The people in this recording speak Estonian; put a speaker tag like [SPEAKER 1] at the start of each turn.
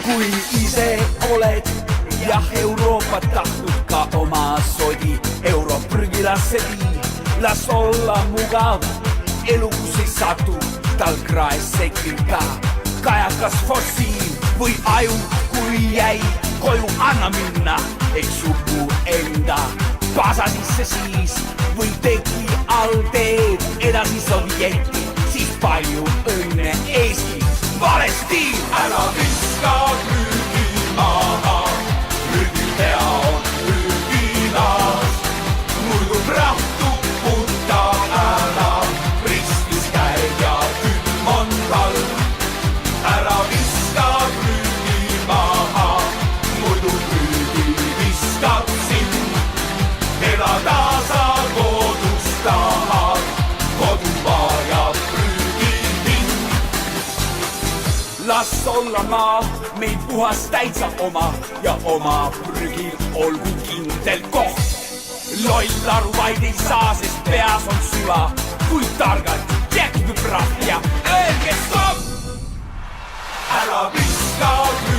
[SPEAKER 1] kui ise oled jah Euroopat tahtnud ka oma sodi Europrügilasse vii. Las olla mugav, elu kus ei satu, tal kraes sekil ka kajakas fossiil või aju, kui jäi koju, anna minna, eks sugu enda pasa sisse siis või tegi all teed edasi Sovjeti, siis palju õnne Eesti. Vale stiil! Ära viska prügi maha, prügil hea on prügilas, muidu prahtub puta ära, ristis käib ja külm on talv. Ära viska prügi maha, muidu prügi viskab sind, elada sa kodus tahad, kodu vajab prügihind. Las olla maa meil puhas täitsa oma ja oma prügil olgu kindel koht. Loll aru vaid ei saa, sest peas on süva, kui targalt jäkib praht ja öelge stopp! Ära viska prügi